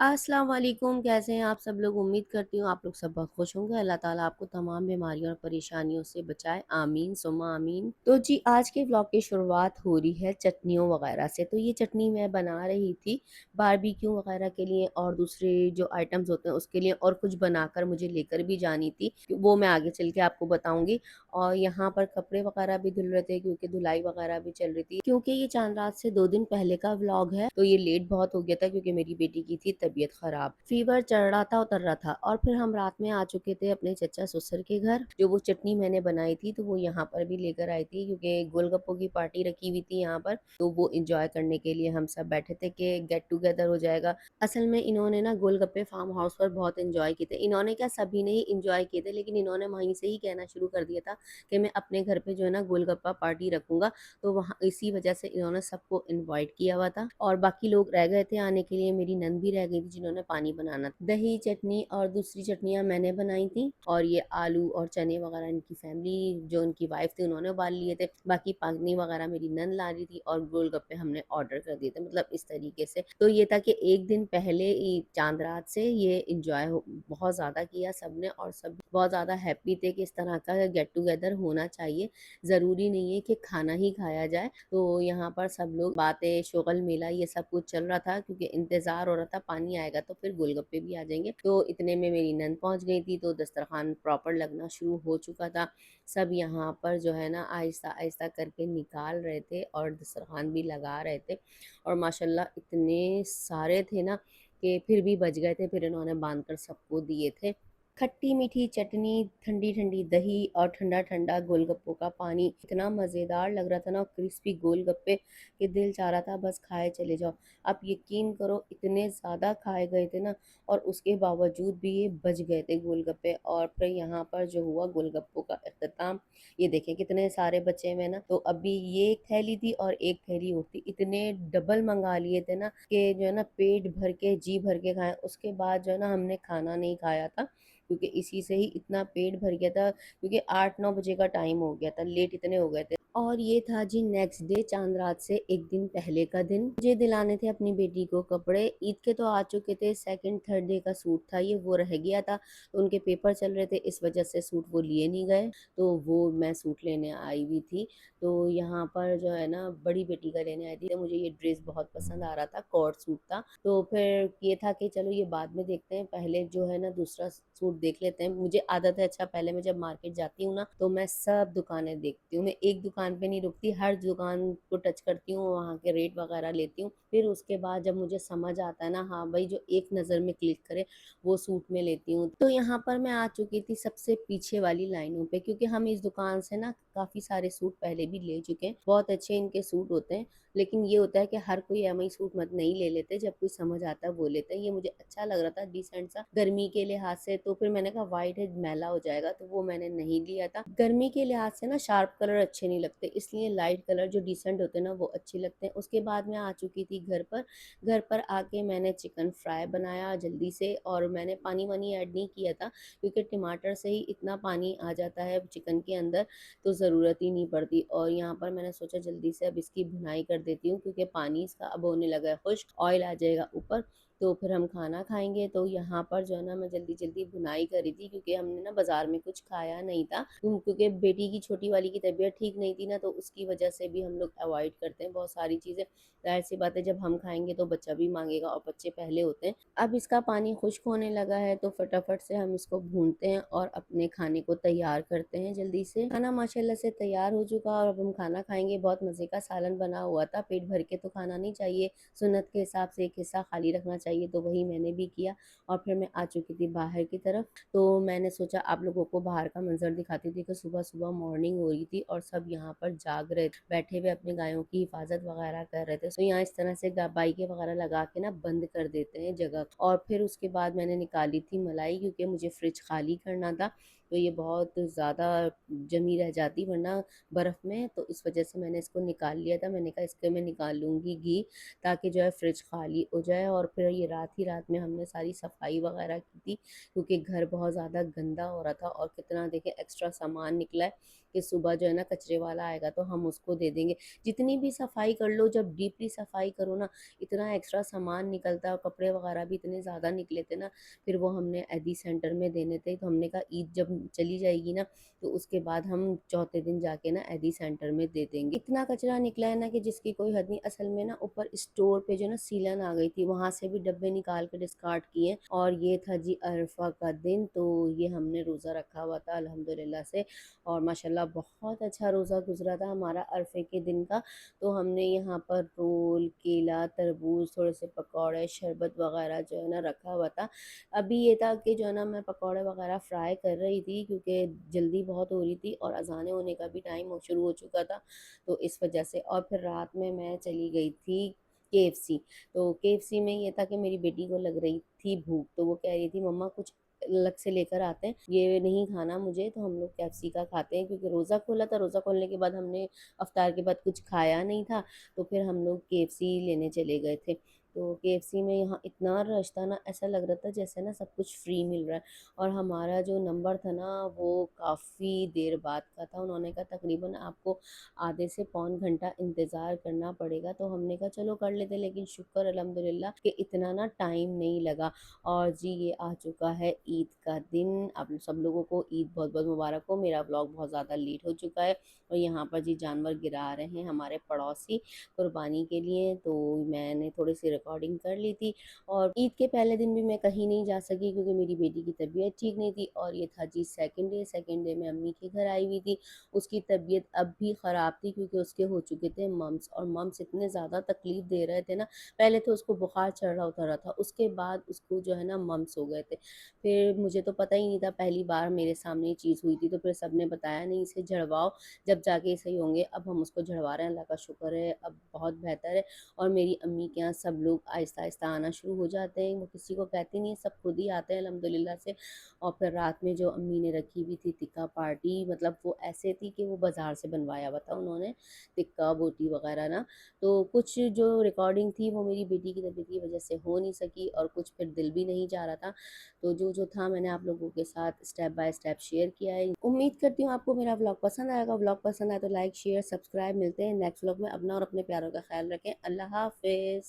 अस्सलाम वालेकुम, कैसे हैं आप सब लोग? उम्मीद करती हूँ आप लोग सब बहुत खुश होंगे। अल्लाह ताला आपको तमाम बीमारियों और परेशानियों से बचाए, आमीन सुम्मा आमीन। तो जी आज के व्लॉग की शुरुआत हो रही है चटनियों वगैरह से। तो ये चटनी मैं बना रही थी बारबेक्यू वगैरह के लिए और दूसरे जो आइटम्स होते हैं उसके लिए, और कुछ बनाकर मुझे लेकर भी जानी थी, वो मैं आगे चल के आपको बताऊंगी। और यहाँ पर कपड़े वगैरह भी धुल रहे थे क्योंकि धुलाई वगैरह भी चल रही थी। क्योंकि ये चांद रात से 2 दिन पहले का व्लॉग है तो ये लेट बहुत हो गया था क्योंकि मेरी बेटी की थी तबीयत खराब, फीवर चढ़ रहा था, उतर रहा था। और फिर हम रात में आ चुके थे अपने चचा ससुर के घर। जो वो चटनी मैंने बनाई थी तो वो यहाँ पर भी लेकर आई थी क्योंकि गोलगप्पों की पार्टी रखी हुई थी यहाँ पर, तो वो इंजॉय करने के लिए हम सब बैठे थे कि गेट टुगेदर हो जाएगा। असल में इन्होंने ना गोलगप्पे फार्म हाउस पर बहुत इंजॉय किए थे। इन्होंने क्या, सभी ने ही इंजॉय किए थे, लेकिन इन्होंने वहीं से ही कहना शुरू कर दिया था कि मैं अपने घर पे जो है ना गोलगप्पा पार्टी रखूंगा। तो वहाँ इसी वजह से इन्होंने सबको इनवाइट किया हुआ था और बाकी लोग रह गए थे आने के लिए। मेरी नंद भी रह गई थी जिन्होंने पानी बनाना था। दही चटनी और दूसरी चटनियाँ मैंने बनाई थी, और ये आलू और चने वगैरह इनकी फैमिली जो उनकी वाइफ थी उन्होंने उबाल लिए थे। बाकी पानी वगैरह मेरी नंद ला रही थी और गोलगप्पे हमने ऑर्डर कर दिए थे, मतलब इस तरीके से। तो ये था कि एक दिन पहले चांद रात से ये इंजॉय बहुत ज़्यादा किया सबने, और सब बहुत ज़्यादा हैप्पी थे कि इस तरह का गेट टुगेदर होना चाहिए। ज़रूरी नहीं है कि खाना ही खाया जाए। तो यहाँ पर सब लोग बातें, शुगल मेला, ये सब कुछ चल रहा था क्योंकि इंतज़ार हो रहा था पानी आएगा तो फिर गोलगप्पे भी आ जाएंगे। तो इतने में मेरी नंद पहुँच गई थी तो दस्तरखान प्रॉपर लगना शुरू हो चुका था। सब यहाँ पर जो है ना आहिस्ता आहिस्ता करके निकाल रहे थे और दस्तरखान भी लगा रहे थे। और माशाल्लाह इतने सारे थे ना कि फिर भी बच गए थे, फिर इन्होंने बांध कर सबको दिए थे। खट्टी मीठी चटनी, ठंडी ठंडी दही और ठंडा ठंडा गोलगप्पों का पानी इतना मज़ेदार लग रहा था ना, क्रिस्पी गोलगप्पे, कि दिल चाह रहा था बस खाए चले जाओ। आप यकीन करो इतने ज़्यादा खाए गए थे ना, और उसके बावजूद भी ये बच गए थे गोलगप्पे। और फिर यहाँ पर जो हुआ गोलगप्पों का इख्तिताम, ये देखें कितने सारे बचे हुए ना। तो अभी ये एक थैली थी और एक थैली और थी, इतने डबल मंगा लिए थे ना कि जो है ना पेट भर के जी भर के खाए। उसके बाद जो है ना हमने खाना नहीं खाया था क्योंकि इसी से ही इतना पेट भर गया था, क्योंकि 8-9 बजे का टाइम हो गया था, लेट इतने हो गए थे। और ये था जी नेक्स्ट डे, चांद रात से एक दिन पहले का दिन। मुझे दिलाने थे अपनी बेटी को कपड़े। ईद के तो आ चुके थे, सेकंड थर्ड डे का सूट था ये, वो रह गया था। तो उनके पेपर चल रहे थे, इस वजह से सूट वो लिए नहीं गए। तो वो मैं सूट लेने आई हुई थी। तो यहाँ पर जो है ना बड़ी बेटी का लेने आई थी। तो मुझे ये ड्रेस बहुत पसंद आ रहा था, कॉर्ड सूट था। तो फिर ये था कि चलो ये बाद में देखते हैं, पहले जो है ना दूसरा सूट देख लेते हैं। मुझे आदत है, अच्छा पहले मैं जब मार्केट जाती हूँ ना तो मैं सब दुकानें देखती हूँ, मैं एक दुकान पे नहीं रुकती, हर दुकान को टच करती हूँ, वहाँ के रेट वगैरह लेती हूँ। फिर उसके बाद जब मुझे समझ आता है ना, हाँ भाई जो एक नज़र में क्लिक करे वो सूट में लेती हूँ। तो यहाँ पर मैं आ चुकी थी सबसे पीछे वाली लाइनों पे, क्योंकि हम इस दुकान से ना काफ़ी सारे सूट पहले भी ले चुके हैं, बहुत अच्छे इनके सूट होते हैं। लेकिन ये होता है कि हर कोई एमआई सूट मत नहीं ले लेते, जब कोई समझ आता है वो लेते हैं। ये मुझे अच्छा लग रहा था डिसेंट सा गर्मी के लिहाज से, तो फिर मैंने कहा वाइट है मैला हो जाएगा, तो वो मैंने नहीं लिया था। गर्मी के लिहाज से ना शार्प कलर अच्छे नहीं लगते, इसलिए लाइट कलर जो डिसेंट होते हैं ना वो अच्छे लगते हैं। उसके बाद मैं आ चुकी थी घर पर। घर पर आके मैंने चिकन फ्राई बनाया जल्दी से, और मैंने पानी वानी ऐड नहीं किया था क्योंकि टमाटर से ही इतना पानी आ जाता है चिकन के अंदर, तो ज़रूरत ही नहीं पड़ती। और यहाँ पर मैंने सोचा जल्दी से अब इसकी भुनाई कर देती हूँ क्योंकि पानी इसका अब होने लगा है खुश्क, ऑयल आ जाएगा ऊपर, तो फिर हम खाना खाएंगे। तो यहाँ पर जो है ना मैं जल्दी जल्दी भुनाई करी थी क्योंकि हमने ना बाजार में कुछ खाया नहीं था, क्योंकि बेटी की छोटी वाली की तबीयत ठीक नहीं थी ना, तो उसकी वजह से भी हम लोग अवॉइड करते हैं बहुत सारी चीज़ें। जाहिर सी बात है जब हम खाएंगे तो बच्चा भी मांगेगा, और बच्चे पहले होते हैं। अब इसका पानी खुश्क होने लगा है तो फटाफट से हम इसको भूनते हैं और अपने खाने को तैयार करते हैं जल्दी से। खाना माशाल्लाह से तैयार हो चुका और अब हम खाना खाएंगे। बहुत मज़े का सालन बना हुआ था, पेट भर के तो खाना नहीं चाहिए, सुन्नत के हिसाब से एक हिस्सा खाली रखना चाहिए, तो वही मैंने भी किया। और फिर मैं आ चुकी थी बाहर की तरफ, तो मैंने सोचा आप लोगों को बाहर का मंजर दिखाती थी कि सुबह सुबह मॉर्निंग हो रही थी और सब यहाँ पर जाग रहे थे, बैठे हुए अपने गायों की हिफाजत वगैरह कर रहे थे। तो यहाँ इस तरह से बाइकें वगैरह लगा के ना बंद कर देते हैं जगह। और फिर उसके बाद मैंने निकाली थी मलाई क्योंकि मुझे फ्रिज खाली करना था। तो ये बहुत ज़्यादा जमी रह जाती वरना बर्फ़ में, तो इस वज़ह से मैंने इसको निकाल लिया था। मैंने कहा इसके मैं निकाल लूँगी घी, ताकि जो है फ्रिज खाली हो जाए। और फिर ये रात ही रात में हमने सारी सफाई वगैरह की थी, क्योंकि घर बहुत ज़्यादा गंदा हो रहा था और कितना देखिए एक्स्ट्रा सामान निकला है कि सुबह जो है ना कचरे वाला आएगा तो हम उसको दे देंगे। जितनी भी सफाई कर लो, जब डीपली सफाई करो ना, इतना एक्स्ट्रा सामान निकलता है और कपड़े वगैरह भी इतने ज़्यादा निकले थे ना, फिर वो हमने एदी सेंटर में देने थे। तो हमने कहा ईद जब चली जाएगी ना, तो उसके बाद हम चौथे दिन जाके ना एदी सेंटर में दे देंगे। इतना कचरा निकला है ना कि जिसकी कोई हद नहीं। असल में ना ऊपर स्टोर पे जो ना सीलन आ गई थी, वहां से भी डब्बे निकाल के डिस्कार्ड किए। और ये था जी अरफा का दिन, तो ये हमने रोज़ा रखा हुआ था अल्हम्दुलिल्लाह से, और माशाल्लाह बहुत अच्छा रोज़ा गुजरा था हमारा अरफे के दिन का। तो हमने यहाँ पर रोल, केला, तरबूज, थोड़े से पकौड़े, शरबत वगैरह जो है ना रखा हुआ था। अभी ये था कि जो है ना मैं पकौड़े वगैरह फ्राई कर रही थी, क्योंकि जल्दी बहुत हो रही थी और अज़ानें होने का भी टाइम हो शुरू हो चुका था, तो इस वजह से। और फिर रात में मैं चली गई थी केएफसी। तो केएफसी में ये था कि मेरी बेटी को लग रही थी भूख, तो वो कह रही थी मम्मा कुछ अलग से लेकर आते हैं, ये नहीं खाना मुझे। तो हम लोग केएफसी का खाते हैं, क्योंकि रोज़ा खोला था। रोज़ा खोलने के बाद हमने अफ्तार के बाद कुछ खाया नहीं था, तो फिर हम लोग केएफसी लेने चले गए थे। तो केएफसी में यहाँ इतना रश था ना, ऐसा लग रहा था जैसे ना सब कुछ फ्री मिल रहा है। और हमारा जो नंबर था ना, वो काफ़ी देर बाद का था। उन्होंने कहा तकरीबन आपको आधे से पौन घंटा इंतज़ार करना पड़ेगा। तो हमने कहा चलो कर लेते, लेकिन शुक्र अल्हम्दुलिल्लाह कि इतना ना टाइम नहीं लगा। और जी ये आ चुका है ईद का दिन। आप सब लोगों को ईद बहुत बहुत मुबारक हो। मेरा व्लॉग बहुत ज़्यादा लेट हो चुका है, और यहाँ पर जी जानवर गिरा रहे हैं हमारे पड़ोसी कुर्बानी के लिए, तो मैंने थोड़ी सी रिकॉर्डिंग कर ली थी। और ईद के पहले दिन भी मैं कहीं नहीं जा सकी, क्योंकि मेरी बेटी की तबीयत ठीक नहीं थी। और ये था जी सेकंड डे मैं अम्मी के घर आई हुई थी। उसकी तबीयत अब भी ख़राब थी, क्योंकि उसके हो चुके थे मम्स, और मम्स इतने ज़्यादा तकलीफ़ दे रहे थे ना। पहले तो उसको बुखार चढ़ रहा उतर रहा था, उसके बाद उसको जो है ना मम्स हो गए थे। फिर मुझे तो पता ही नहीं था, पहली बार मेरे सामने ये चीज़ हुई थी, तो फिर सबने बताया नहीं इसे झड़वाओ, जब जाके ये सही होंगे। अब हम उसको झड़वा रहे हैं, अल्लाह का शुक्र है अब बहुत बेहतर है। और मेरी अम्मी के यहाँ सब लोग आहिस्ता-आहिस्ता आना शुरू हो जाते हैं, वो किसी को कहते नहीं है, सब खुद ही आते हैं अल्हम्दुलिल्लाह से। और फिर रात में जो अम्मी ने रखी हुई थी टिक्का पार्टी, मतलब वो ऐसे थी कि वो बाज़ार से बनवाया हुआ था उन्होंने, टिक्का बोटी वग़ैरह ना। तो कुछ जो रिकॉर्डिंग थी वो मेरी बेटी की तबीयत की वज़ह से हो नहीं सकी, और कुछ फिर दिल भी नहीं चाह रहा था। तो जो था मैंने आप लोगों के साथ स्टेप बाय स्टेप शेयर किया है। उम्मीद करती हूँ आपको मेरा व्लॉग पसंद आएगा। व्लॉग पसंद आए तो लाइक, शेयर, सब्सक्राइब। मिलते हैं नेक्स्ट व्लॉग में। अपना और अपने प्यारों का ख्याल रखें। अल्लाह हाफ़िज़।